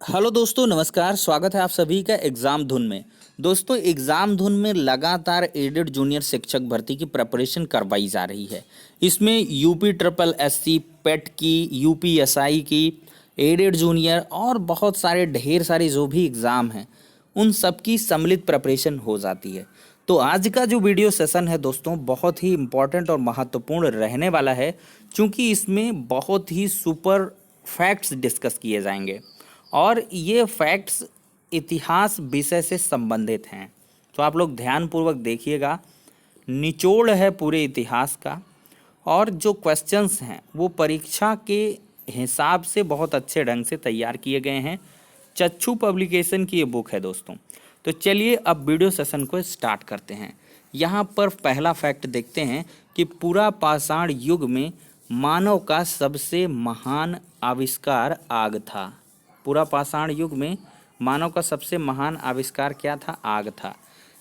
Hello दोस्तों, नमस्कार। स्वागत है आप सभी का एग्ज़ाम धुन में। दोस्तों, एग्ज़ाम धुन में लगातार एडेड जूनियर शिक्षक भर्ती की प्रिपरेशन करवाई जा रही है। इसमें यूपी ट्रिपल एससी पेट की, यूपीएसआई की, एडेड जूनियर और बहुत सारे ढेर सारे जो भी एग्ज़ाम हैं उन सब की सम्मिलित प्रिपरेशन हो जाती है। तो आज का जो वीडियो सेशन है दोस्तों, बहुत ही इम्पोर्टेंट और महत्वपूर्ण रहने वाला है, क्योंकि इसमें बहुत ही सुपर फैक्ट्स डिस्कस किए जाएंगे और ये फैक्ट्स इतिहास विषय से संबंधित हैं। तो आप लोग ध्यानपूर्वक देखिएगा, निचोड़ है पूरे इतिहास का और जो क्वेश्चंस हैं वो परीक्षा के हिसाब से बहुत अच्छे ढंग से तैयार किए गए हैं। चक्षु पब्लिकेशन की ये बुक है दोस्तों। तो चलिए अब वीडियो सेशन को स्टार्ट करते हैं। यहाँ पर पहला फैक्ट देखते हैं कि पूरा पाषाण युग में मानव का सबसे महान आविष्कार आग था। पूरा पाषाण युग में मानव का सबसे महान आविष्कार क्या था? आग था।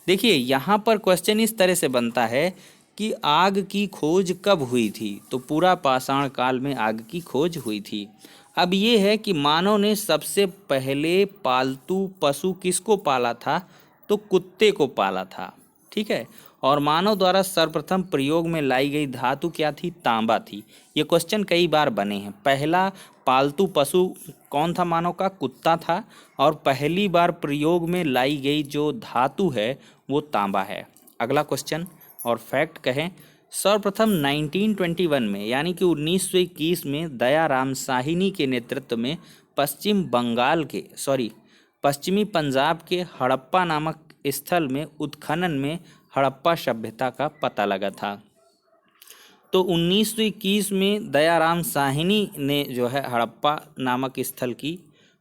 देखिए, यहाँ पर क्वेश्चन इस तरह से बनता है कि आग की खोज कब हुई थी? तो पूरा पाषाण काल में आग की खोज हुई थी। अब ये है कि मानव ने सबसे पहले पालतू पशु किसको पाला था? तो कुत्ते को पाला था। ठीक है। और मानव द्वारा सर्वप्रथम प्रयोग में लाई गई धातु क्या थी? तांबा थी। ये क्वेश्चन कई बार बने हैं। पहला पालतू पशु कौन था? मानव का कुत्ता था। और पहली बार प्रयोग में लाई गई जो धातु है वो तांबा है। अगला क्वेश्चन और फैक्ट कहें, सर्वप्रथम 1921 में यानी कि 1921 में दयाराम साहिनी के नेतृत्व में पश्चिमी पंजाब के हड़प्पा नामक स्थल में उत्खनन में हड़प्पा सभ्यता का पता लगा था। तो 1921 में दयाराम साहिनी ने जो है हड़प्पा नामक स्थल की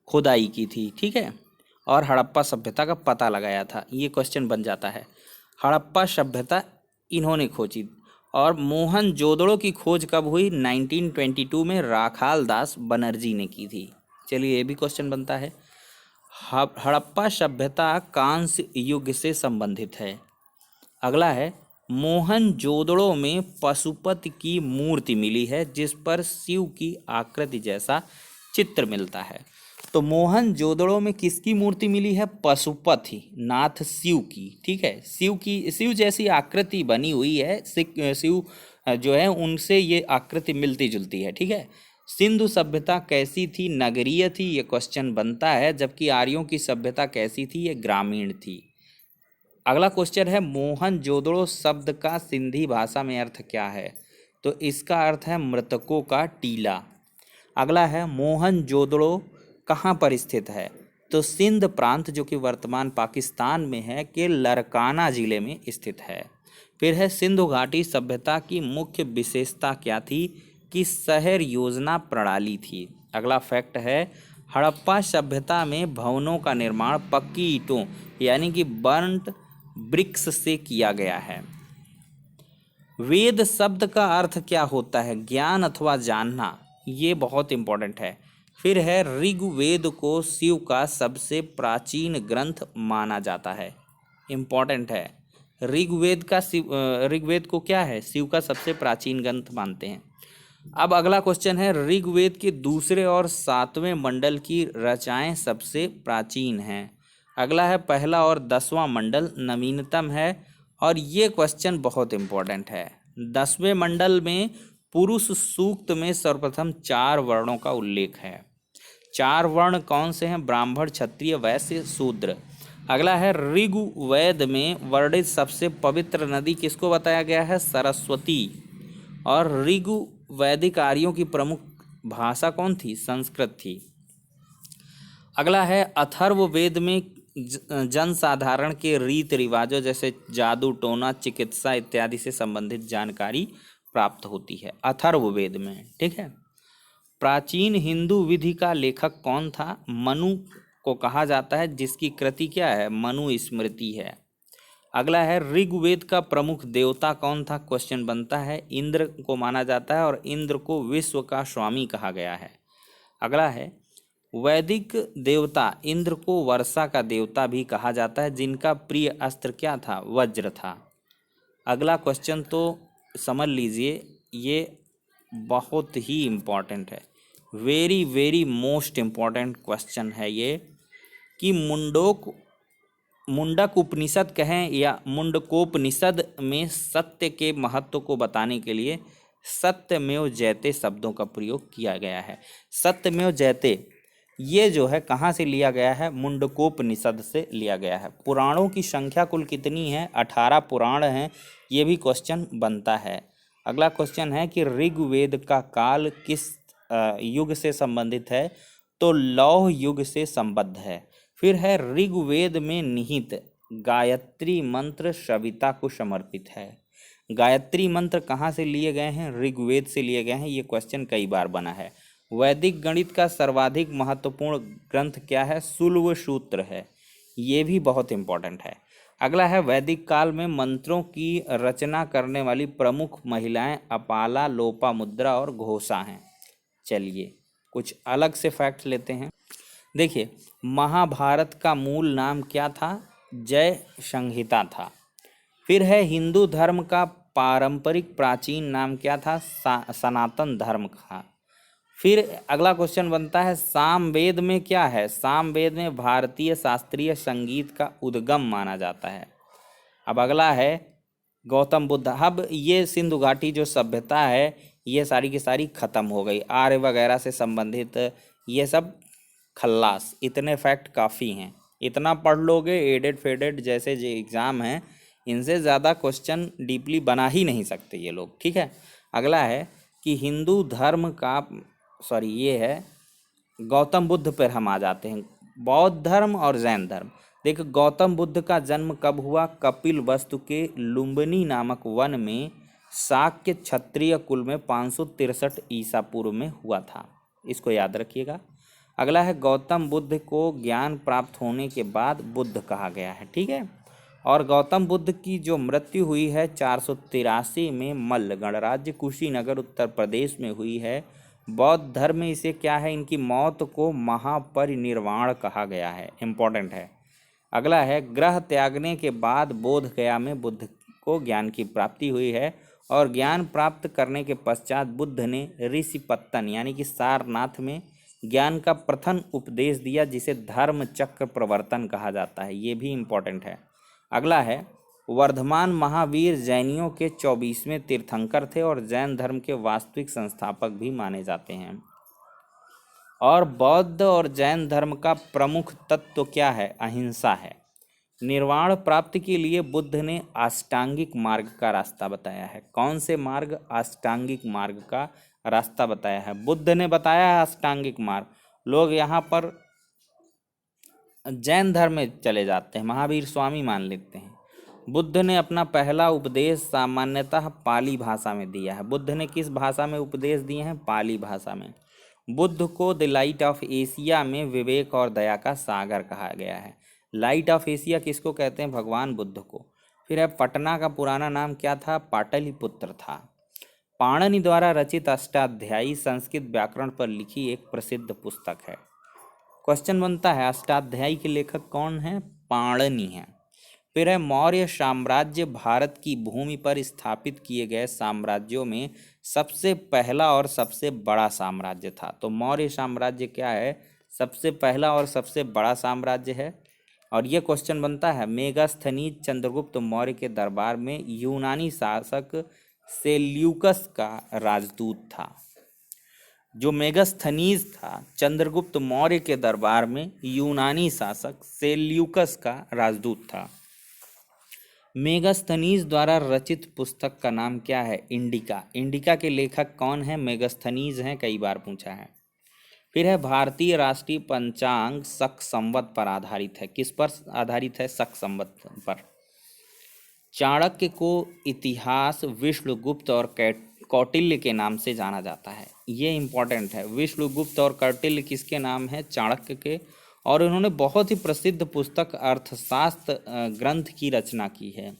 खुदाई की थी। ठीक है। और हड़प्पा सभ्यता का पता लगाया था। ये क्वेश्चन बन जाता है। हड़प्पा सभ्यता इन्होंने खोजी। और मोहनजोदड़ो की खोज कब हुई? 1922 में राखाल दास बनर्जी ने की थी। चलिए, ये भी क्वेश्चन बनता है। हड़प्पा सभ्यता कांस्य युग से संबंधित है। अगला है, मोहनजोदड़ो में पशुपति की मूर्ति मिली है जिस पर शिव की आकृति जैसा चित्र मिलता है। तो मोहनजोदड़ो में किसकी मूर्ति मिली है? पशुपति नाथ शिव की। ठीक है। शिव जैसी आकृति बनी हुई है। शिव जो है उनसे ये आकृति मिलती जुलती है। ठीक है। सिंधु सभ्यता कैसी थी? नगरीय थी। ये क्वेश्चन बनता है। जबकि आर्यों की सभ्यता कैसी थी? ये ग्रामीण थी। अगला क्वेश्चन है, मोहनजोदड़ो शब्द का सिंधी भाषा में अर्थ क्या है? तो इसका अर्थ है मृतकों का टीला। अगला है, मोहनजोदड़ो कहाँ पर स्थित है? तो सिंध प्रांत, जो कि वर्तमान पाकिस्तान में है, के लरकाना जिले में स्थित है। फिर है, सिंधु घाटी सभ्यता की मुख्य विशेषता क्या थी? कि शहर योजना प्रणाली थी। अगला फैक्ट है, हड़प्पा सभ्यता में भवनों का निर्माण पक्की ईंटों यानी कि बर्न्ट ब्रिक्स से किया गया है। वेद शब्द का अर्थ क्या होता है? ज्ञान अथवा जानना। ये बहुत इंपॉर्टेंट है। फिर है, ऋग्वेद को शिव का सबसे प्राचीन ग्रंथ माना जाता है। इंपॉर्टेंट है। ऋग्वेद को क्या है? शिव का सबसे प्राचीन ग्रंथ मानते हैं। अब अगला क्वेश्चन है, ऋग्वेद के दूसरे और 7वें मंडल की रचनाएं सबसे प्राचीन हैं। अगला है, पहला और 10वां मंडल नवीनतम है। और ये क्वेश्चन बहुत इंपॉर्टेंट है। 10वें मंडल में पुरुष सूक्त में सर्वप्रथम 4 वर्णों का उल्लेख है। 4 वर्ण कौन से हैं? ब्राह्मण, क्षत्रिय, वैश्य, शूद्र। अगला है, ऋग्वेद में वर्णित सबसे पवित्र नदी किसको बताया गया है? सरस्वती। और ऋग्वैदिक आर्यों की प्रमुख भाषा कौन थी? संस्कृत थी। अगला है, अथर्ववेद में जनसाधारण के रीति रिवाजों जैसे जादू टोना चिकित्सा इत्यादि से संबंधित जानकारी प्राप्त होती है अथर्ववेद में। ठीक है। प्राचीन हिंदू विधि का लेखक कौन था? मनु को कहा जाता है, जिसकी कृति क्या है? मनु स्मृति है। अगला है, ऋग्वेद का प्रमुख देवता कौन था? क्वेश्चन बनता है। इंद्र को माना जाता है और इंद्र को विश्व का स्वामी कहा गया है। अगला है, वैदिक देवता इंद्र को वर्षा का देवता भी कहा जाता है, जिनका प्रिय अस्त्र क्या था? वज्र था। अगला क्वेश्चन तो समझ लीजिए, ये बहुत ही इम्पोर्टेंट है। Very very most important question है ये कि मुंडक उपनिषद कहें या मुंडकोपनिषद में सत्य के महत्व को बताने के लिए सत्यमेव जयते शब्दों का प्रयोग किया गया है। सत्यमेव जयते ये जो है कहाँ से लिया गया है? मुंडकोपनिषद से लिया गया है। पुराणों की संख्या कुल कितनी है? 18 पुराण हैं। ये भी क्वेश्चन बनता है। अगला क्वेश्चन है कि ऋग्वेद का काल किस युग से संबंधित है? तो लौह युग से संबद्ध है। फिर है ऋग्वेद में निहित गायत्री मंत्र सविता को समर्पित है। गायत्री मंत्र कहाँ से लिए गए हैं? ऋग्वेद से लिए गए हैं। ये क्वेश्चन कई बार बना है। वैदिक गणित का सर्वाधिक महत्वपूर्ण ग्रंथ क्या है? शुल्ब सूत्र है। ये भी बहुत इंपॉर्टेंट है। अगला है वैदिक काल में मंत्रों की रचना करने वाली प्रमुख महिलाएं अपाला, लोपामुद्रा और घोषा हैं। चलिए कुछ अलग से फैक्ट लेते हैं। देखिए, महाभारत का मूल नाम क्या था? जय संहिता था। फिर है हिंदू धर्म का पारंपरिक प्राचीन नाम क्या था? सनातन धर्म का। फिर अगला क्वेश्चन बनता है सामवेद में क्या है? सामवेद में भारतीय शास्त्रीय संगीत का उद्गम माना जाता है। अब अगला है गौतम बुद्ध। अब ये सिंधु घाटी जो सभ्यता है ये सारी की सारी खत्म हो गई। आर्य वगैरह से संबंधित ये सब खल्लास। इतने फैक्ट काफ़ी हैं। इतना पढ़ लोगे एडेड फेडेड जैसे जो एग्ज़ाम हैं इनसे ज़्यादा क्वेश्चन डीपली बना ही नहीं सकते ये लोग। ठीक है। अगला है कि हिंदू धर्म का ये है गौतम बुद्ध पर हम आ जाते हैं। बौद्ध धर्म और जैन धर्म। देखो गौतम बुद्ध का जन्म कब हुआ? कपिल वस्तु के लुम्बिनी नामक वन में शाक्य क्षत्रिय कुल में 563 ईसा पूर्व में हुआ था। इसको याद रखिएगा। अगला है गौतम बुद्ध को ज्ञान प्राप्त होने के बाद बुद्ध कहा गया है। ठीक है। और गौतम बुद्ध की जो मृत्यु हुई है 483 में मल्ल गणराज्य कुशीनगर उत्तर प्रदेश में हुई है। बौद्ध धर्म में इसे क्या है? इनकी मौत को महापरिनिर्वाण कहा गया है। इम्पोर्टेंट है। अगला है ग्रह त्यागने के बाद बोध गया में बुद्ध को ज्ञान की प्राप्ति हुई है और ज्ञान प्राप्त करने के पश्चात बुद्ध ने ऋषिपत्तन यानी कि सारनाथ में ज्ञान का प्रथम उपदेश दिया जिसे धर्म चक्र प्रवर्तन कहा जाता है। ये भी इम्पोर्टेंट है। अगला है वर्धमान महावीर जैनियों के 24वें तीर्थंकर थे और जैन धर्म के वास्तविक संस्थापक भी माने जाते हैं। और बौद्ध और जैन धर्म का प्रमुख तत्व क्या है? अहिंसा है। निर्वाण प्राप्ति के लिए बुद्ध ने अष्टांगिक मार्ग का रास्ता बताया है। कौन से मार्ग? अष्टांगिक मार्ग का रास्ता बताया है। बुद्ध ने बताया है अष्टांगिक मार्ग। लोग यहाँ पर जैन धर्म में चले जाते हैं, महावीर स्वामी मान लेते हैं। बुद्ध ने अपना पहला उपदेश सामान्यतः पाली भाषा में दिया है। बुद्ध ने किस भाषा में उपदेश दिए हैं? पाली भाषा में। बुद्ध को द लाइट ऑफ एशिया में विवेक और दया का सागर कहा गया है। लाइट ऑफ एशिया किसको कहते हैं? भगवान बुद्ध को। फिर है पटना का पुराना नाम क्या था? पाटलिपुत्र था। पाणिनि द्वारा रचित अष्टाध्यायी संस्कृत व्याकरण पर लिखी एक प्रसिद्ध पुस्तक है। क्वेश्चन बनता है अष्टाध्यायी के लेखक कौन है? पाणिनि हैं। फिर है मौर्य साम्राज्य भारत की भूमि पर स्थापित किए गए साम्राज्यों में सबसे पहला और सबसे बड़ा साम्राज्य था। तो मौर्य साम्राज्य क्या है? सबसे पहला और सबसे बड़ा साम्राज्य है। और ये क्वेश्चन बनता है मेगास्थनीज चंद्रगुप्त मौर्य के दरबार में यूनानी शासक सेल्यूकस का राजदूत था। जो मेगास्थनीज था चंद्रगुप्त मौर्य के दरबार में यूनानी शासक सेल्यूकस का राजदूत था। मेगास्थनीज द्वारा रचित पुस्तक का नाम क्या है? इंडिका। इंडिका के लेखक कौन है? मेगास्थनीज हैं, कई बार पूछा है। फिर है भारतीय राष्ट्रीय पंचांग शक संवत पर आधारित है। किस पर आधारित है? शक संवत पर। चाणक्य को इतिहास विष्णुगुप्त और कौटिल्य के नाम से जाना जाता है। ये इम्पोर्टेंट है। विष्णुगुप्त और कौटिल्य किसके नाम है? चाणक्य के। और उन्होंने बहुत ही प्रसिद्ध पुस्तक अर्थशास्त्र ग्रंथ की रचना की है।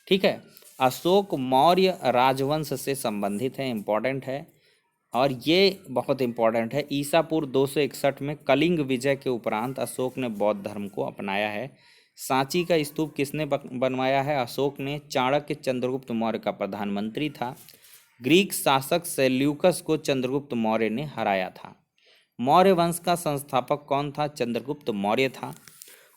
ठीक है। अशोक मौर्य राजवंश से संबंधित है, इम्पोर्टेंट है। और ये बहुत इम्पोर्टेंट है। ईसा पूर्व 261 में कलिंग विजय के उपरांत अशोक ने बौद्ध धर्म को अपनाया है। सांची का स्तूप किसने बनवाया है? अशोक ने। चाणक्य चंद्रगुप्त मौर्य का प्रधानमंत्री था। ग्रीक शासक सेल्यूकस को चंद्रगुप्त मौर्य ने हराया था। मौर्य वंश का संस्थापक कौन था? चंद्रगुप्त मौर्य था।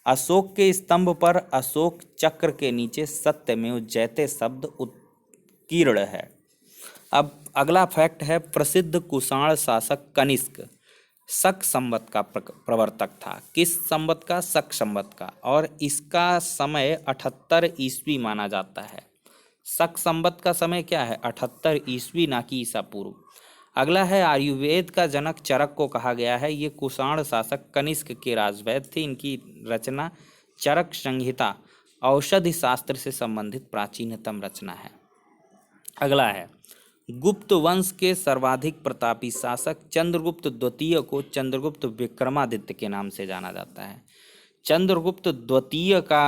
अशोक के स्तंभ पर अशोक चक्र के नीचे सत्यमेव जयते शब्द उत्कीर्ण है। अब अगला फैक्ट है, प्रसिद्ध कुषाण शासक कनिष्क शक संवत का प्रवर्तक था। किस संवत का? शक संवत का। और इसका समय 78 ईस्वी माना जाता है। शक संवत का समय क्या है? 78 ईस्वी, ना कि ईसा पूर्व। अगला है, आयुर्वेद का जनक चरक को कहा गया है। ये कुषाण शासक कनिष्क के राजवैद्य थे। इनकी रचना चरक संहिता औषधि शास्त्र से संबंधित प्राचीनतम रचना है। अगला है, गुप्त वंश के सर्वाधिक प्रतापी शासक चंद्रगुप्त द्वितीय को चंद्रगुप्त विक्रमादित्य के नाम से जाना जाता है। चंद्रगुप्त द्वितीय का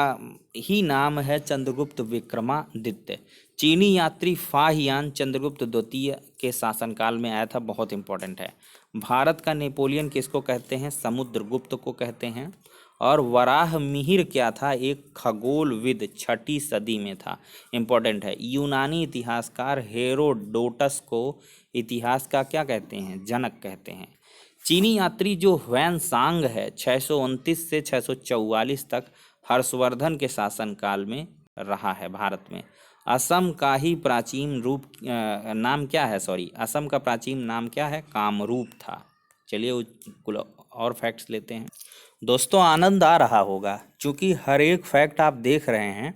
ही नाम है चंद्रगुप्त विक्रमादित्य। चीनी यात्री फाहियान चंद्रगुप्त द्वितीय के शासनकाल में आया था। बहुत इंपॉर्टेंट है। भारत का नेपोलियन किसको कहते हैं? समुद्रगुप्त को कहते हैं। और वराह मिहिर क्या था? एक खगोलविद, 6ठी सदी में था। इंपॉर्टेंट है। यूनानी इतिहासकार हेरोडोटस को इतिहास का क्या कहते हैं? जनक कहते हैं। चीनी यात्री जो ह्वेन सांग है, 629 से 644 तक हर्षवर्धन के शासनकाल में रहा है भारत में। असम का ही प्राचीन रूप नाम क्या है? असम का प्राचीन नाम क्या है? कामरूप था। चलिए कुछ और फैक्ट्स लेते हैं। दोस्तों, आनंद आ रहा होगा, क्योंकि हर एक फैक्ट आप देख रहे हैं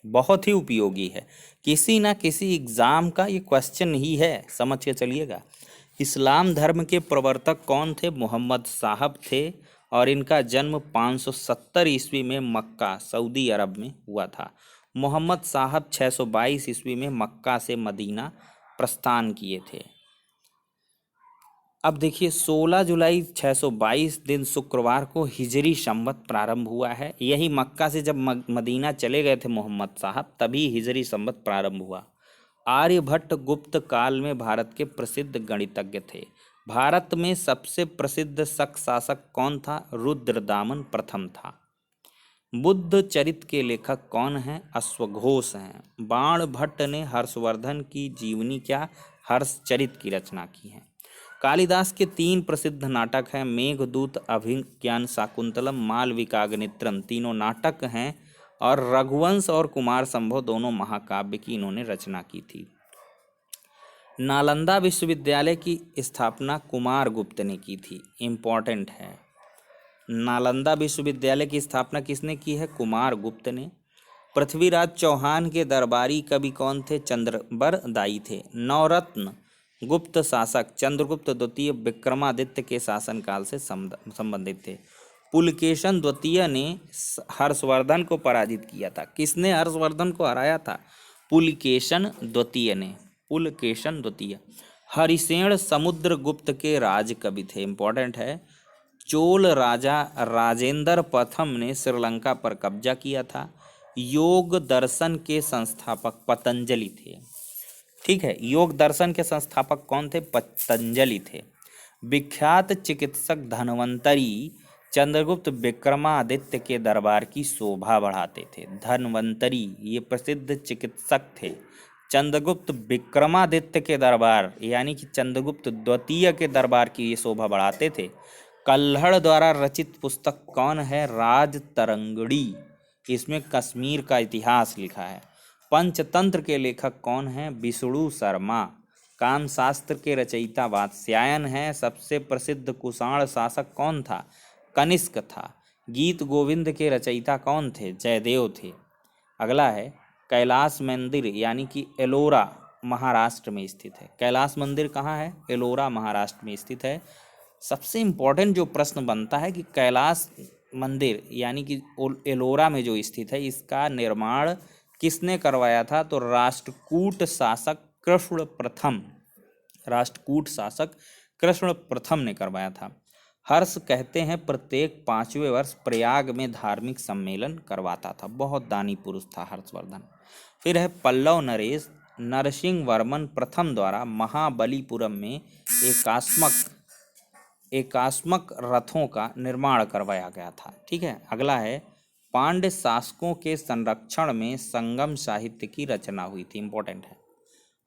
बहुत ही उपयोगी है। किसी ना किसी एग्ज़ाम का ये क्वेश्चन ही है, समझ के चलिएगा। इस्लाम धर्म के प्रवर्तक कौन थे? मोहम्मद साहब थे। और इनका जन्म 570 ईस्वी में मक्का, सऊदी अरब में हुआ था। मोहम्मद साहब 622 ईस्वी में मक्का से मदीना प्रस्थान किए थे। अब देखिए, 16 जुलाई 622 दिन शुक्रवार को हिजरी संवत प्रारंभ हुआ है। यही मक्का से जब मदीना चले गए थे मोहम्मद साहब, तभी हिजरी संवत प्रारंभ हुआ। आर्यभट्ट गुप्त काल में भारत के प्रसिद्ध गणितज्ञ थे। भारत में सबसे प्रसिद्ध शक शासक कौन था? रुद्रदामन प्रथम था। बुद्ध चरित के लेखक कौन हैं? अश्वघोष हैं। बाण भट्ट ने हर्षवर्धन की जीवनी क्या? हर्षचरित की रचना की है। कालिदास के 3 प्रसिद्ध नाटक हैं, मेघदूत, अभिज्ञान शाकुंतलम, मालविकाग्निमित्रम। तीनों नाटक हैं। और रघुवंश और कुमार संभव दोनों महाकाव्य की इन्होंने रचना की थी। नालंदा विश्वविद्यालय की स्थापना कुमार गुप्त ने की थी। इम्पॉर्टेंट है। नालंदा विश्वविद्यालय की स्थापना किसने की है? कुमार गुप्त ने। पृथ्वीराज चौहान के दरबारी कवि कौन थे? चंद्रबर दाई थे। नवरत्न गुप्त शासक चंद्रगुप्त द्वितीय विक्रमादित्य के शासनकाल से संबंधित थे। पुलकेशन द्वितीय ने हर्षवर्धन को पराजित किया था। किसने हर्षवर्धन को हराया था? पुलकेशन द्वितीय ने। पुलकेशन द्वितीय। हरिसेन समुद्रगुप्त के राज कवि थे। इंपॉर्टेंट है। चोल राजा राजेंद्र प्रथम ने श्रीलंका पर कब्जा किया था। योग दर्शन के संस्थापक पतंजलि थे। ठीक है, योग दर्शन के संस्थापक कौन थे? पतंजलि थे। विख्यात चिकित्सक धन्वंतरी चंद्रगुप्त विक्रमादित्य के दरबार की शोभा बढ़ाते थे। धन्वंतरी ये प्रसिद्ध चिकित्सक थे। चंद्रगुप्त विक्रमादित्य के दरबार यानी कि चंद्रगुप्त द्वितीय के दरबार की ये शोभा बढ़ाते थे। कल्हड़ द्वारा रचित पुस्तक कौन है? राजतरंगिणी। इसमें कश्मीर का इतिहास लिखा है। पंचतंत्र के लेखक कौन हैं? विष्णु शर्मा। कामशास्त्र के रचयिता वात्स्यायन हैं। सबसे प्रसिद्ध कुषाण शासक कौन था? कनिष्क था। गीत गोविंद के रचयिता कौन थे? जयदेव थे। अगला है, कैलाश मंदिर यानी कि एलोरा महाराष्ट्र में स्थित है। कैलाश मंदिर कहाँ है? एलोरा महाराष्ट्र में स्थित है। सबसे इम्पोर्टेंट जो प्रश्न बनता है कि कैलाश मंदिर यानी कि एलोरा में जो स्थित है, इसका निर्माण किसने करवाया था? तो राष्ट्रकूट शासक कृष्ण प्रथम ने करवाया था। हर्ष कहते हैं प्रत्येक 5वें वर्ष प्रयाग में धार्मिक सम्मेलन करवाता था। बहुत दानी पुरुष था हर्षवर्धन। फिर है, पल्लव नरेश नरसिंह वर्मन प्रथम द्वारा महाबलीपुरम में एकास्मक रथों का निर्माण करवाया गया था। ठीक है। अगला है, पांड्य शासकों के संरक्षण में संगम साहित्य की रचना हुई थी। इंपॉर्टेंट है।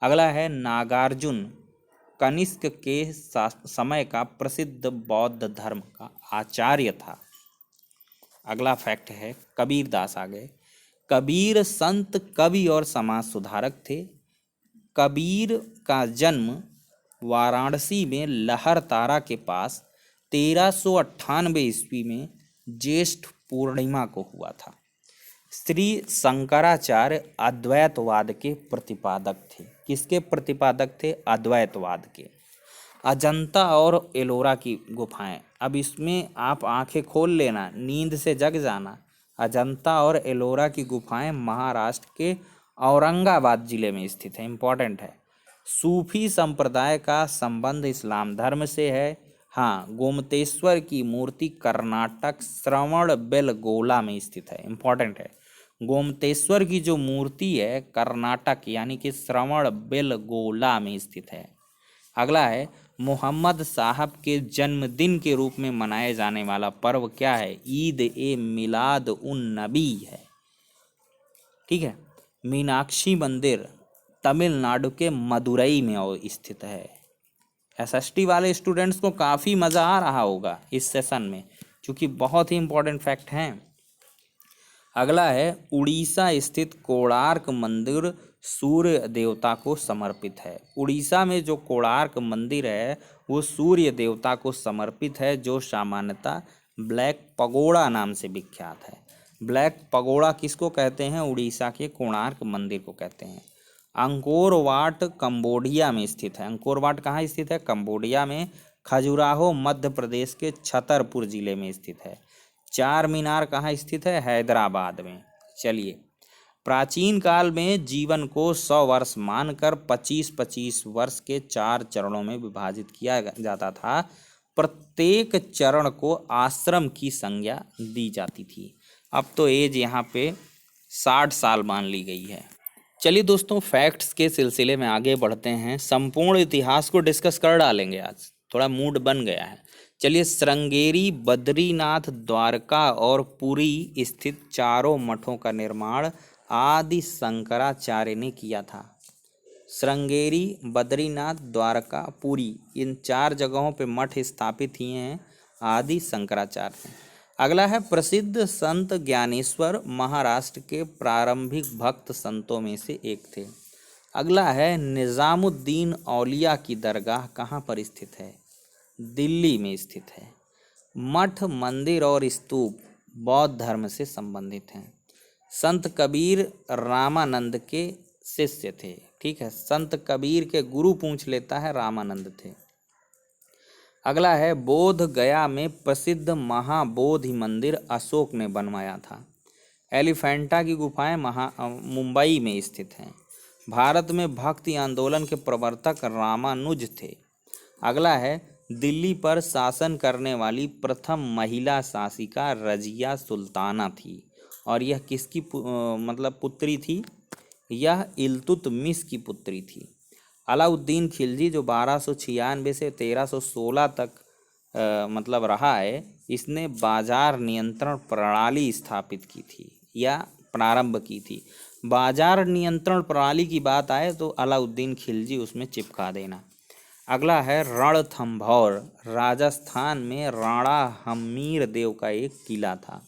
अगला है, नागार्जुन कनिष्क के समय का प्रसिद्ध बौद्ध धर्म का आचार्य था। अगला फैक्ट है, कबीरदास आ गए। कबीर संत, कवि और समाज सुधारक थे। कबीर का जन्म वाराणसी में लहरतारा के पास 1398 ईस्वी में ज्येष्ठ पूर्णिमा को हुआ था। श्री शंकराचार्य अद्वैतवाद के प्रतिपादक थे। किसके प्रतिपादक थे? अद्वैतवाद के। अजंता और एलोरा की गुफाएं, अब इसमें आप आंखें खोल लेना, नींद से जग जाना। अजंता और एलोरा की गुफाएं महाराष्ट्र के औरंगाबाद जिले में स्थित है, इंपॉर्टेंट है। सूफी संप्रदाय का संबंध इस्लाम धर्म से है। हाँ, गोमतेश्वर की मूर्ति कर्नाटक श्रवणबेलगोला में स्थित है, इंपॉर्टेंट है। गोमतेश्वर की जो मूर्ति है कर्नाटक यानी कि श्रवणबेलगोला में स्थित है। अगला है, मोहम्मद साहब के जन्मदिन के रूप में मनाए जाने वाला पर्व क्या है? ईद ए मिलाद उन नबी है। ठीक है। मीनाक्षी मंदिर तमिलनाडु के मदुरई में स्थित है। एसएसटी वाले स्टूडेंट्स को काफ़ी मज़ा आ रहा होगा इस सेशन में, क्योंकि बहुत ही इंपॉर्टेंट फैक्ट हैं। अगला है, उड़ीसा स्थित कोणार्क मंदिर सूर्य देवता को समर्पित है। उड़ीसा में जो कोणार्क मंदिर है वो सूर्य देवता को समर्पित है, जो सामान्यतः ब्लैक पगोड़ा नाम से विख्यात है। ब्लैक पगोड़ा किसको कहते हैं? उड़ीसा के कोणार्क मंदिर को कहते हैं। अंकोर वाट कंबोडिया में स्थित है। अंकोर वाट कहाँ स्थित है? कंबोडिया में। खजुराहो मध्य प्रदेश के छतरपुर जिले में स्थित है। चार मीनार कहाँ स्थित है? हैदराबाद में। चलिए, प्राचीन काल में जीवन को 100 वर्ष मानकर 25-25 वर्ष के 4 चरणों में विभाजित किया जाता था। प्रत्येक चरण को आश्रम की संज्ञा दी जाती थी। अब तो एज यहाँ पे 60 साल मान ली गई है। चलिए दोस्तों, फैक्ट्स के सिलसिले में आगे बढ़ते हैं। संपूर्ण इतिहास को डिस्कस कर डालेंगे आज, थोड़ा मूड बन गया है। चलिए, श्रृंगेरी, बद्रीनाथ, द्वारका और पुरी स्थित चारों मठों का निर्माण आदि शंकराचार्य ने किया था। श्रृंगेरी, बद्रीनाथ, द्वारका, पुरी, इन 4 जगहों पे मठ स्थापित किए हैं आदि शंकराचार्य ने। अगला है, प्रसिद्ध संत ज्ञानेश्वर महाराष्ट्र के प्रारंभिक भक्त संतों में से एक थे। अगला है, निजामुद्दीन औलिया की दरगाह कहाँ पर स्थित है? दिल्ली में स्थित है। मठ, मंदिर और स्तूप बौद्ध धर्म से संबंधित हैं। संत कबीर रामानंद के शिष्य थे। ठीक है, संत कबीर के गुरु पूछ लेता है, रामानंद थे। अगला है, बोध गया में प्रसिद्ध महाबोधि मंदिर अशोक ने बनवाया था। एलिफेंटा की गुफाएं मुंबई में स्थित हैं। भारत में भक्ति आंदोलन के प्रवर्तक रामानुज थे। अगला है, दिल्ली पर शासन करने वाली प्रथम महिला शासिका रजिया सुल्ताना थी, और यह किसकी पुत्री थी? यह इल्तुतमिश की पुत्री थी। अलाउद्दीन खिलजी जो 1296 से 1316 तक रहा है, इसने बाजार नियंत्रण प्रणाली स्थापित की थी या प्रारंभ की थी। बाजार नियंत्रण प्रणाली की बात आए तो अलाउद्दीन खिलजी उसमें चिपका देना। अगला है, रणथंभौर राजस्थान में राणा हम्मीर देव का एक किला था।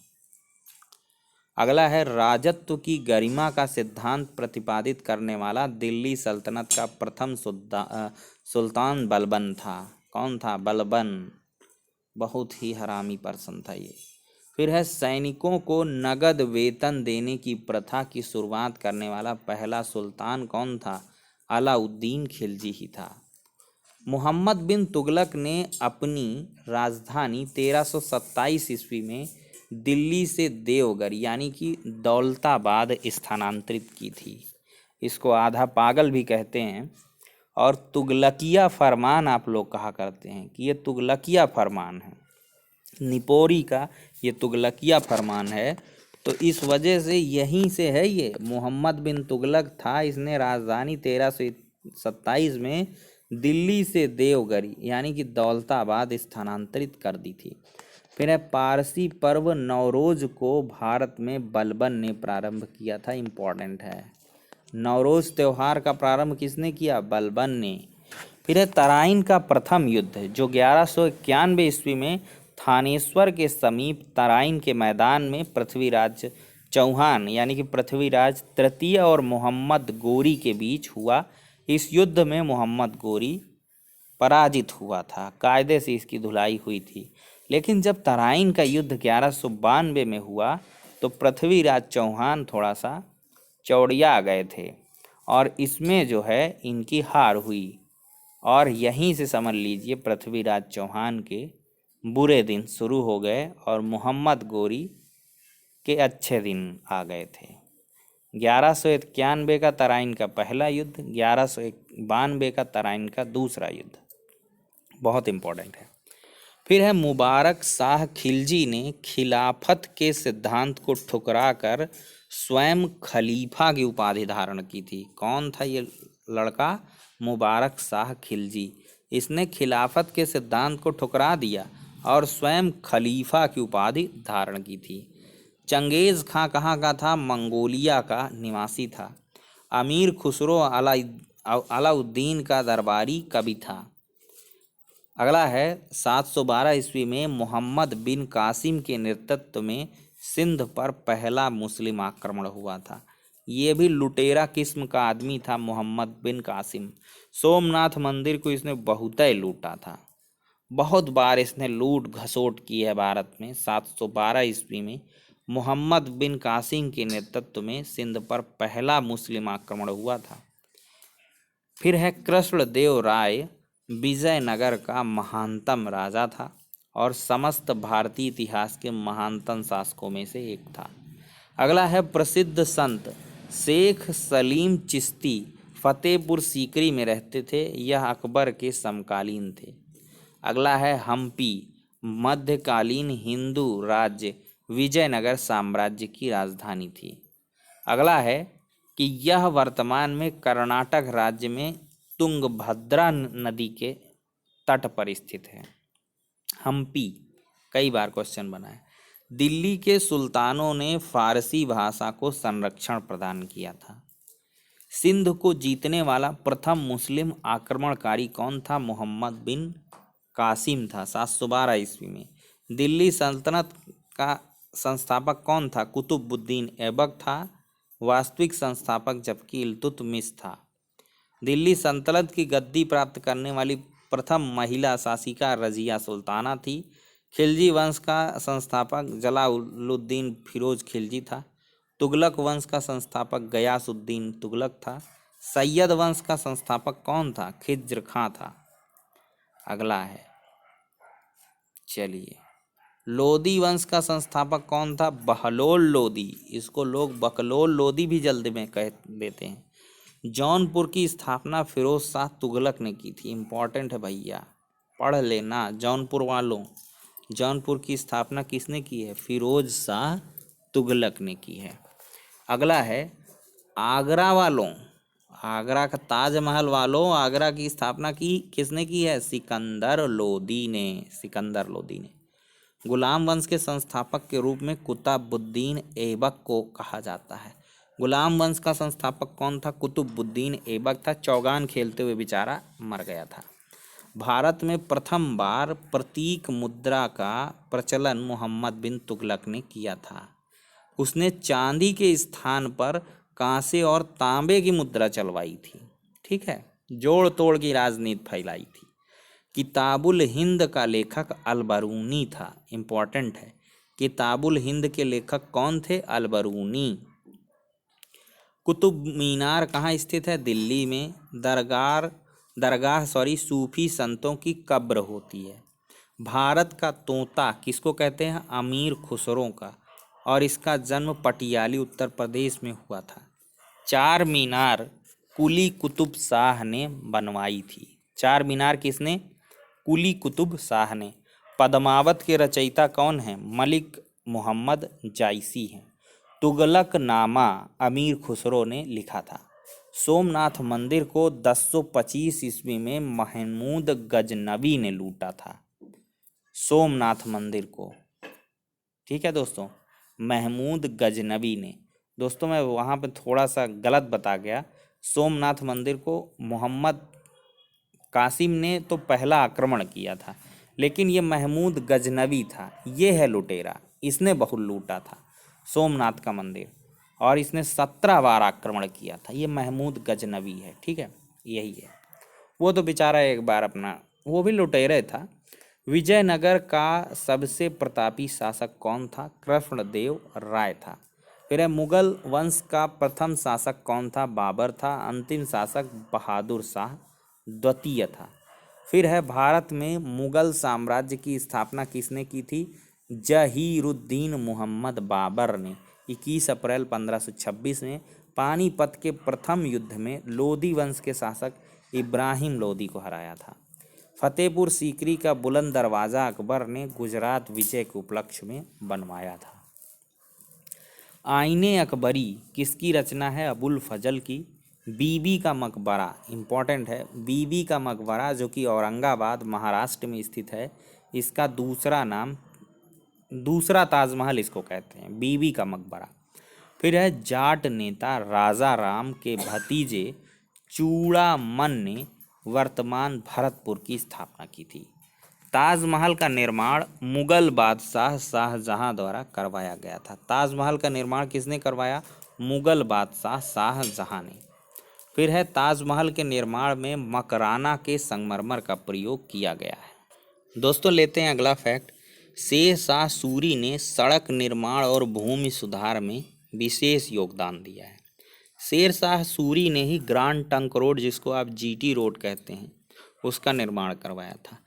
अगला है, राजत्व की गरिमा का सिद्धांत प्रतिपादित करने वाला दिल्ली सल्तनत का प्रथम सुल्तान बलबन था। कौन था? बलबन। बहुत ही हरामी पर्सन था ये। फिर है, सैनिकों को नगद वेतन देने की प्रथा की शुरुआत करने वाला पहला सुल्तान कौन था? अलाउद्दीन खिलजी ही था। मोहम्मद बिन तुगलक ने अपनी राजधानी 1327 ईस्वी में दिल्ली से देवघर यानी कि दौलताबाद स्थानांतरित की थी। इसको आधा पागल भी कहते हैं, और तुगलकिया फरमान आप लोग कहा करते हैं कि ये तुगलकिया फरमान है। निपोरी का ये तुगलकिया फरमान है, तो इस वजह से यहीं से है ये। मोहम्मद बिन तुगलक था, इसने राजधानी 1327 में दिल्ली से देवघर यानी कि दौलताबाद स्थानांतरित कर दी थी। फिर है, पारसी पर्व नवरोज को भारत में बलबन ने प्रारंभ किया था। इम्पोर्टेंट है, नवरोज त्यौहार का प्रारंभ किसने किया? बलबन ने। फिर है तराइन का प्रथम युद्ध जो 1191 ईस्वी में थानेश्वर के समीप तराइन के मैदान में पृथ्वीराज चौहान यानी कि पृथ्वीराज तृतीय और मोहम्मद गोरी के बीच हुआ। इस युद्ध में मोहम्मद गोरी पराजित हुआ था, कायदे से इसकी धुलाई हुई थी। लेकिन जब तराइन का युद्ध 1192 में हुआ तो पृथ्वीराज चौहान थोड़ा सा चौड़िया गए थे और इसमें जो है इनकी हार हुई और यहीं से समझ लीजिए पृथ्वीराज चौहान के बुरे दिन शुरू हो गए और मोहम्मद गोरी के अच्छे दिन आ गए थे। 1191 का तराइन का पहला युद्ध, 1192 का तराइन का दूसरा युद्ध, बहुत इम्पोर्टेंट है। फिर है मुबारक शाह खिलजी ने खिलाफत के सिद्धांत को ठुकरा कर स्वयं खलीफा की उपाधि धारण की थी। कौन था ये लड़का? मुबारक शाह खिलजी। इसने खिलाफत के सिद्धांत को ठुकरा दिया और स्वयं खलीफा की उपाधि धारण की थी। चंगेज़ खां कहाँ का था? मंगोलिया का निवासी था। अमीर खुसरो अलाउद्दीन का दरबारी कवि था। अगला है 712 ईस्वी में मोहम्मद बिन कासिम के नेतृत्व में सिंध पर पहला मुस्लिम आक्रमण हुआ था। ये भी लुटेरा किस्म का आदमी था मोहम्मद बिन कासिम। सोमनाथ मंदिर को इसने बहुत ही लूटा था, बहुत बार इसने लूट घसोट की है भारत में। 712 ईस्वी में मोहम्मद बिन कासिम के नेतृत्व में सिंध पर पहला मुस्लिम आक्रमण हुआ था। फिर है कृष्णदेव राय विजयनगर का महानतम राजा था और समस्त भारतीय इतिहास के महानतम शासकों में से एक था। अगला है प्रसिद्ध संत शेख सलीम चिश्ती फतेहपुर सीकरी में रहते थे। यह अकबर के समकालीन थे। अगला है हम्पी मध्यकालीन हिंदू राज्य विजयनगर साम्राज्य की राजधानी थी। अगला है कि यह वर्तमान में कर्नाटक राज्य में तुंगभद्रा नदी के तट पर स्थित है। हम्पी कई बार क्वेश्चन बना है। दिल्ली के सुल्तानों ने फारसी भाषा को संरक्षण प्रदान किया था। सिंध को जीतने वाला प्रथम मुस्लिम आक्रमणकारी कौन था? मोहम्मद बिन कासिम था 712 ईस्वी में। दिल्ली सल्तनत का संस्थापक कौन था? कुतुबुद्दीन ऐबक था वास्तविक संस्थापक, जबकि इल्तुतमिश था। दिल्ली सल्तनत की गद्दी प्राप्त करने वाली प्रथम महिला शासिका रजिया सुल्ताना थी। खिलजी वंश का संस्थापक जलालुद्दीन फिरोज खिलजी था। तुगलक वंश का संस्थापक गयासुद्दीन तुगलक था। सैयद वंश का संस्थापक कौन था? खिज्र खां था। अगला है, चलिए, लोदी वंश का संस्थापक कौन था? बहलोल लोदी। इसको लोग बकलोल लोदी भी जल्दी में कह देते हैं। जौनपुर की स्थापना फिरोज शाह तुगलक ने की थी। इम्पोर्टेंट है भैया, पढ़ लेना जौनपुर वालों। जौनपुर की स्थापना किसने की है? फिरोज शाह तुगलक ने की है। अगला है आगरा वालों, आगरा का ताजमहल वालों, आगरा की स्थापना की किसने की है? सिकंदर लोदी ने। सिकंदर लोदी ने। गुलाम वंश के संस्थापक के रूप में कुतुबुद्दीन ऐबक को कहा जाता है। गुलाम वंश का संस्थापक कौन था? कुतुबुद्दीन ऐबक था। चौगान खेलते हुए बेचारा मर गया था। भारत में प्रथम बार प्रतीक मुद्रा का प्रचलन मोहम्मद बिन तुगलक ने किया था। उसने चांदी के स्थान पर कांसे और तांबे की मुद्रा चलवाई थी। ठीक है, जोड़ तोड़ की राजनीति फैलाई थी। किताबुल हिंद का लेखक अलबरूनी था। इम्पोर्टेंट है, किताबुल हिंद के लेखक कौन थे? अलबरूनी। कुतुब मीनार कहाँ स्थित है? दिल्ली में। दरगाह सूफी संतों की कब्र होती है। भारत का तोता किसको कहते हैं? अमीर खुसरो का, और इसका जन्म पटियाली उत्तर प्रदेश में हुआ था। चार मीनार कुली कुतुब शाह ने बनवाई थी। चार मीनार किसने? कुली कुतुब शाह ने। पद्मावत के रचयिता कौन हैं? मलिक मोहम्मद जायसी हैं। तुगलक नामा अमीर खुसरो ने लिखा था। सोमनाथ मंदिर को 1025 ईस्वी में महमूद गजनवी ने लूटा था। सोमनाथ मंदिर को, ठीक है दोस्तों, महमूद गजनवी ने। दोस्तों मैं वहाँ पे थोड़ा सा गलत बता गया। सोमनाथ मंदिर को मोहम्मद कासिम ने तो पहला आक्रमण किया था, लेकिन ये महमूद गजनवी था, ये है लुटेरा, इसने बहुत लूटा था सोमनाथ का मंदिर, और इसने 17 बार आक्रमण किया था। ये महमूद गजनवी है, ठीक है, यही है। वो तो बेचारा एक बार अपना, वो भी लुटेरे था। विजयनगर का सबसे प्रतापी शासक कौन था? कृष्णदेव राय था। फिर है मुगल वंश का प्रथम शासक कौन था? बाबर था। अंतिम शासक बहादुर शाह द्वितीय था। फिर है भारत में मुगल साम्राज्य की स्थापना किसने की थी? जहीरुद्दीन मोहम्मद बाबर ने 21 अप्रैल 1526 में पानीपत के प्रथम युद्ध में लोधी वंश के शासक इब्राहिम लोधी को हराया था। फतेहपुर सीकरी का बुलंद दरवाज़ा अकबर ने गुजरात विजय के उपलक्ष्य में बनवाया था। आईने अकबरी किसकी रचना है? अबुल फजल की। बीबी का मकबरा इम्पॉर्टेंट है, बीबी का मकबरा जो कि औरंगाबाद महाराष्ट्र में स्थित है, इसका दूसरा नाम, दूसरा ताजमहल इसको कहते हैं, बीबी का मकबरा। फिर है जाट नेता राजा राम के भतीजे चूड़ामन ने वर्तमान भरतपुर की स्थापना की थी। ताजमहल का निर्माण मुगल बादशाह शाहजहां द्वारा करवाया गया था। ताजमहल का निर्माण किसने करवाया? मुगल बादशाह शाहजहां ने। फिर है ताजमहल के निर्माण में मकराना के संगमरमर का प्रयोग किया गया है। दोस्तों लेते हैं अगला फैक्ट। शेर शाह सूरी ने सड़क निर्माण और भूमि सुधार में विशेष योगदान दिया है। शेर शाह सूरी ने ही ग्रांड ट्रंक रोड, जिसको आप जीटी रोड कहते हैं, उसका निर्माण करवाया था।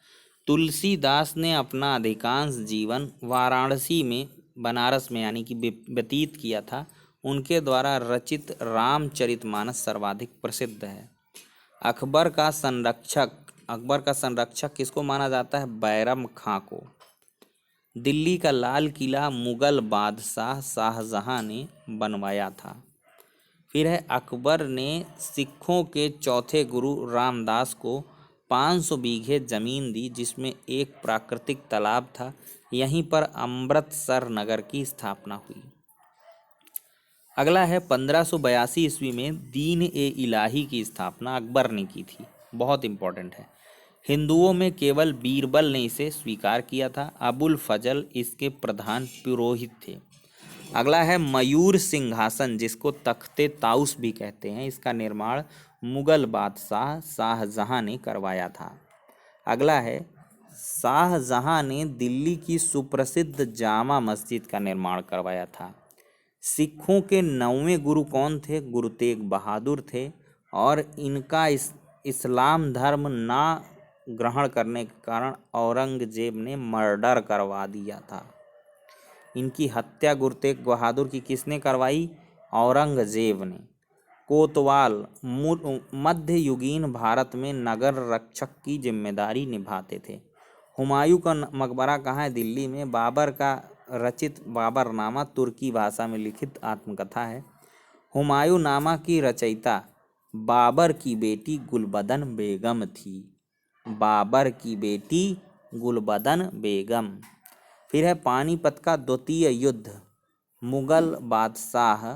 तुलसीदास ने अपना अधिकांश जीवन वाराणसी में, बनारस में यानी कि व्यतीत किया था। उनके द्वारा रचित रामचरितमानस सर्वाधिक प्रसिद्ध है। अकबर का संरक्षक किसको माना जाता है? बैरम खां को। दिल्ली का लाल किला मुगल बादशाह शाहजहां ने बनवाया था। फिर है अकबर ने सिखों के चौथे गुरु रामदास को 500 बीघे जमीन दी, जिसमें एक प्राकृतिक तालाब था। यहीं पर अमृतसर नगर की स्थापना हुई। अगला है 1582 ईस्वी में दीन ए इलाही की स्थापना अकबर ने की थी, बहुत इंपॉर्टेंट है। हिंदुओं में केवल बीरबल ने इसे स्वीकार किया था। अबुल फजल इसके प्रधान पुरोहित थे। अगला है मयूर सिंहासन, जिसको तख्ते ताउस भी कहते हैं, इसका निर्माण मुगल बादशाह शाहजहां ने करवाया था। अगला है शाहजहां ने दिल्ली की सुप्रसिद्ध जामा मस्जिद का निर्माण करवाया था। सिखों के 9वें गुरु कौन थे? गुरु तेग बहादुर थे, और इनका इस्लाम धर्म ना ग्रहण करने के कारण औरंगजेब ने मर्डर करवा दिया था। इनकी हत्या गुरु तेग बहादुर की किसने करवाई? औरंगजेब ने। कोतवाल मध्ययुगीन भारत में नगर रक्षक की जिम्मेदारी निभाते थे। हुमायूं का मकबरा कहाँ है? दिल्ली में। बाबर का रचित बाबरनामा तुर्की भाषा में लिखित आत्मकथा है। हुमायूं नामा की रचयिता बाबर की बेटी गुलबदन बेगम थी। बाबर की बेटी गुलबदन बेगम। फिर है पानीपत का द्वितीय युद्ध मुगल बादशाह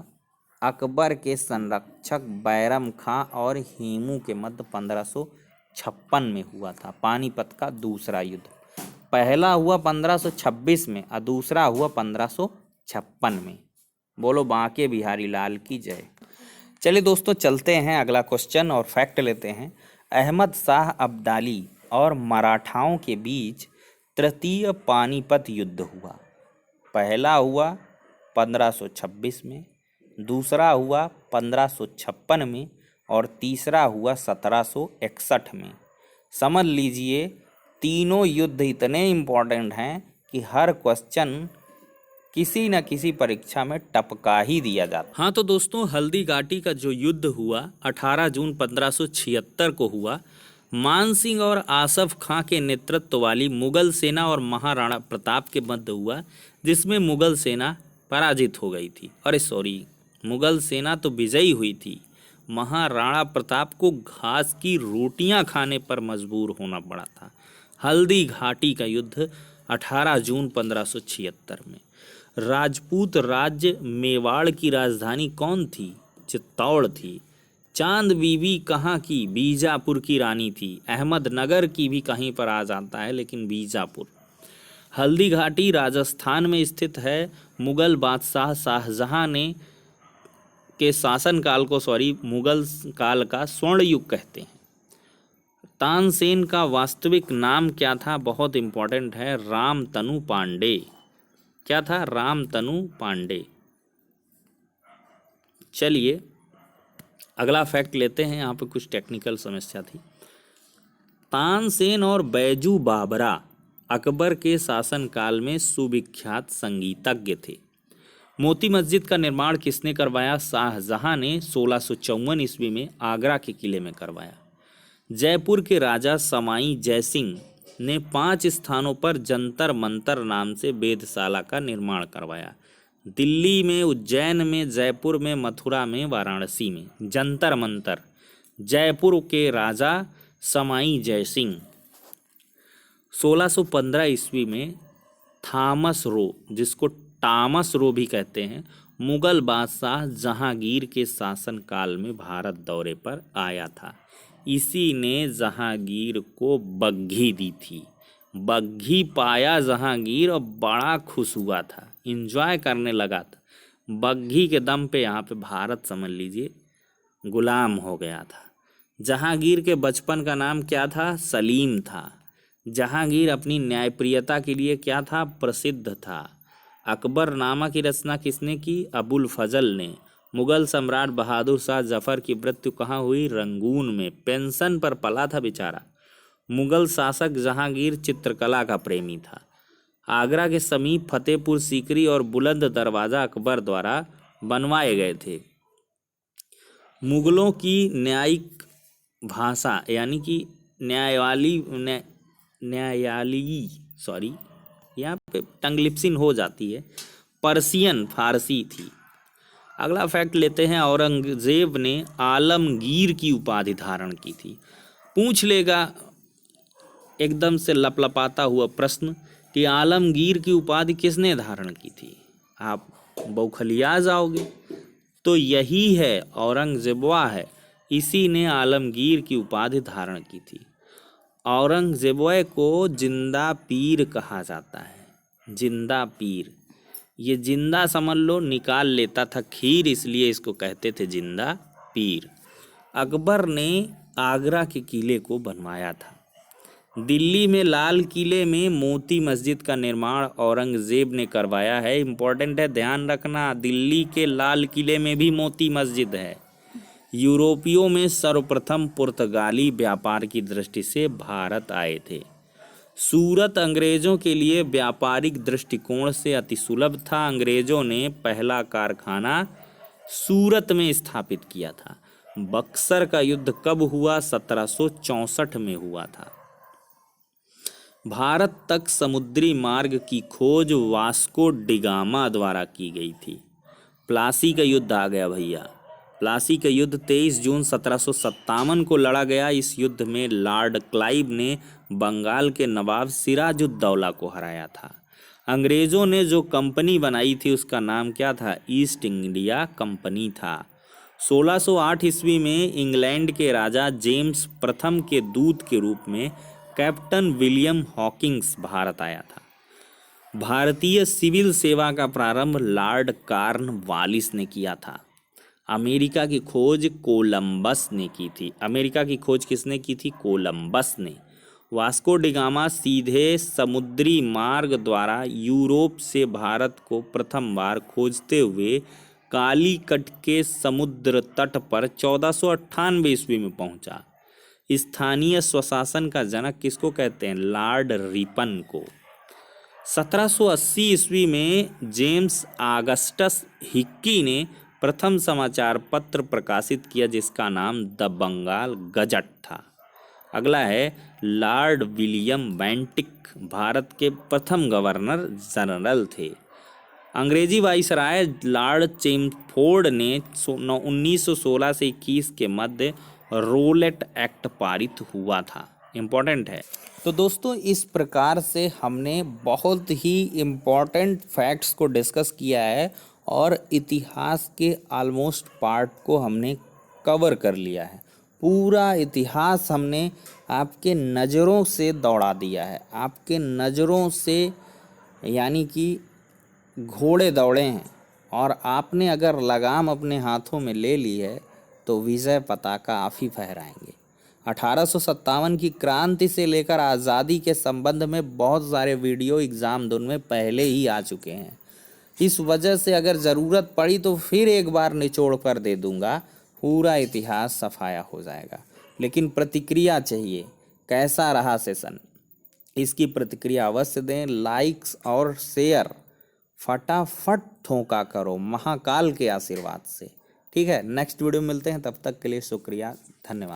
अकबर के संरक्षक बैरम खां और हेमू के मध्य 1556 में हुआ था। पानीपत का दूसरा युद्ध, पहला हुआ 1526 में और दूसरा हुआ 1556 में। बोलो बांके बिहारी लाल की जय। चलिए दोस्तों चलते हैं अगला क्वेश्चन और फैक्ट लेते हैं। अहमद शाह अब्दाली और मराठाओं के बीच तृतीय पानीपत युद्ध हुआ। पहला हुआ 1526 में, दूसरा हुआ 1556 में और तीसरा हुआ 1761 में। समझ लीजिए तीनों युद्ध इतने इम्पोर्टेंट हैं कि हर क्वेश्चन किसी न किसी परीक्षा में टपका ही दिया जाता। हाँ तो दोस्तों हल्दी घाटी का जो युद्ध हुआ 18 जून 1576 को हुआ। मान सिंह और आसफ खां के नेतृत्व वाली मुगल सेना और महाराणा प्रताप के मध्य हुआ, जिसमें मुगल सेना पराजित हो गई थी। अरे सॉरी, मुगल सेना तो विजयी हुई थी, महाराणा प्रताप को घास की रोटियां खाने पर मजबूर होना पड़ा था। हल्दी घाटी का युद्ध 18 जून 1576 में। राजपूत राज्य मेवाड़ की राजधानी कौन थी? चित्तौड़ थी। चांद बीबी कहाँ की? बीजापुर की रानी थी। अहमदनगर की भी कहीं पर आ जाता है, लेकिन बीजापुर। हल्दी घाटी राजस्थान में स्थित है। मुगल बादशाह शाहजहां ने के शासनकाल को मुगल काल का स्वर्ण युग कहते हैं। तानसेन का वास्तविक नाम क्या था? बहुत इंपॉर्टेंट है, रामतनु पांडे। क्या था? रामतनु पांडे। चलिए अगला फैक्ट लेते हैं। यहाँ पे कुछ टेक्निकल समस्या थी। तानसेन और बैजू बाबरा अकबर के शासनकाल में सुविख्यात संगीतज्ञ थे। मोती मस्जिद का निर्माण किसने करवाया? शाहजहां ने 1654 ईस्वी में आगरा के किले में करवाया। जयपुर के राजा समाई जयसिंह ने 5 स्थानों पर जंतर मंतर नाम से वेधशाला का निर्माण करवाया। दिल्ली में, उज्जैन में, जयपुर में, मथुरा में, वाराणसी में। जंतर मंतर। जयपुर के राजा समाई जयसिंह 1615 ईस्वी में थॉमस रो, जिसको टॉमस रो भी कहते हैं, मुगल बादशाह जहांगीर के शासनकाल में भारत दौरे पर आया था। इसी ने जहांगीर को बग्घी दी थी। बग्घी पाया जहांगीर और बड़ा खुश हुआ था, एंजॉय करने लगा था। बग्घी के दम पे यहाँ पे भारत समझ लीजिए गुलाम हो गया था। जहांगीर के बचपन का नाम क्या था? सलीम था। जहांगीर अपनी न्यायप्रियता के लिए क्या था? प्रसिद्ध था। अकबरनामा की रचना किसने की? अबुल फजल ने। मुगल सम्राट बहादुर शाह जफर की मृत्यु कहाँ हुई? रंगून में। पेंशन पर पला था बेचारा। मुगल शासक जहांगीर चित्रकला का प्रेमी था। आगरा के समीप फतेहपुर सीकरी और बुलंद दरवाजा अकबर द्वारा बनवाए गए थे। मुगलों की न्यायिक भाषा यानी कि यहाँ पे टंगलिप्सिन हो जाती है, पर्शियन फारसी थी। अगला फैक्ट लेते हैं। औरंगजेब ने आलमगीर की उपाधि धारण की थी। पूछ लेगा एकदम से लपलपाता हुआ प्रश्न कि आलमगीर की उपाधि किसने धारण की थी? आप बौखलिया जाओगे। तो यही है, औरंगजेबवा है। इसी ने आलमगीर की उपाधि धारण की थी। औरंगजेब को जिंदा पीर कहा जाता है। जिंदा पीर, ये जिंदा समझ लो, निकाल लेता था खीर, इसलिए इसको कहते थे जिंदा पीर। अकबर ने आगरा के किले को बनवाया था। दिल्ली में लाल किले में मोती मस्जिद का निर्माण औरंगजेब ने करवाया है। इंपॉर्टेंट है, ध्यान रखना, दिल्ली के लाल किले में भी मोती मस्जिद है। यूरोपियों में सर्वप्रथम पुर्तगाली व्यापार की दृष्टि से भारत आए थे। सूरत अंग्रेजों के लिए व्यापारिक दृष्टिकोण से अति सुलभ था। अंग्रेजों ने पहला कारखाना सूरत में स्थापित किया था। बक्सर का युद्ध कब हुआ? 1764 में हुआ था। भारत तक समुद्री मार्ग की खोज वास्को डिगामा द्वारा की गई थी। प्लासी का युद्ध आ गया भैया। प्लासी का युद्ध 23 जून 1757 को लड़ा गया। इस युद्ध में लॉर्ड क्लाइव ने बंगाल के नवाब सिराजुद्दौला को हराया था। अंग्रेजों ने जो कंपनी बनाई थी उसका नाम क्या था? ईस्ट इंडिया कंपनी था। 1608 ईस्वी में इंग्लैंड के राजा जेम्स प्रथम के दूत के रूप में कैप्टन विलियम हॉकिंस भारत आया था। भारतीय सिविल सेवा का प्रारंभ लॉर्ड कॉर्नवालिस ने किया था। अमेरिका की खोज कोलंबस ने की थी। अमेरिका की खोज किसने की थी? कोलंबस ने। वास्को डिगामा सीधे समुद्री मार्ग द्वारा यूरोप से भारत को प्रथम बार खोजते हुए कालीकट के समुद्र तट पर 1498 ईस्वी में पहुंचा। स्थानीय स्वशासन का जनक किसको कहते हैं? लॉर्ड रिपन को। 1780 ईस्वी में जेम्स ऑगस्टस हिक्की ने प्रथम समाचार पत्र प्रकाशित किया जिसका नाम द बंगाल गजट था। अगला है लॉर्ड विलियम बेंटिक, भारत के प्रथम गवर्नर जनरल थे। अंग्रेजी वाइसराय लॉर्ड चेम्फोर्ड ने 1916 से 21 के मध्य रोलेट एक्ट पारित हुआ था। इम्पोर्टेंट है। तो दोस्तों इस प्रकार से हमने बहुत ही इम्पोर्टेंट फैक्ट्स को डिस्कस किया है और इतिहास के ऑलमोस्ट पार्ट को हमने कवर कर लिया है। पूरा इतिहास हमने आपके नज़रों से दौड़ा दिया है, आपके नज़रों से, यानी कि घोड़े दौड़े हैं और आपने अगर लगाम अपने हाथों में ले ली है तो विजय पताका आप ही फहराएंगे। 1857 की क्रांति से लेकर आज़ादी के संबंध में बहुत सारे वीडियो एग्ज़ाम में पहले ही आ चुके हैं। इस वजह से अगर ज़रूरत पड़ी तो फिर एक बार निचोड़ कर दे दूंगा, पूरा इतिहास सफाया हो जाएगा। लेकिन प्रतिक्रिया चाहिए, कैसा रहा सेशन, इसकी प्रतिक्रिया अवश्य दें। लाइक्स और शेयर फटाफट ठोका करो महाकाल के आशीर्वाद से। ठीक है, नेक्स्ट वीडियो में मिलते हैं, तब तक के लिए शुक्रिया, धन्यवाद।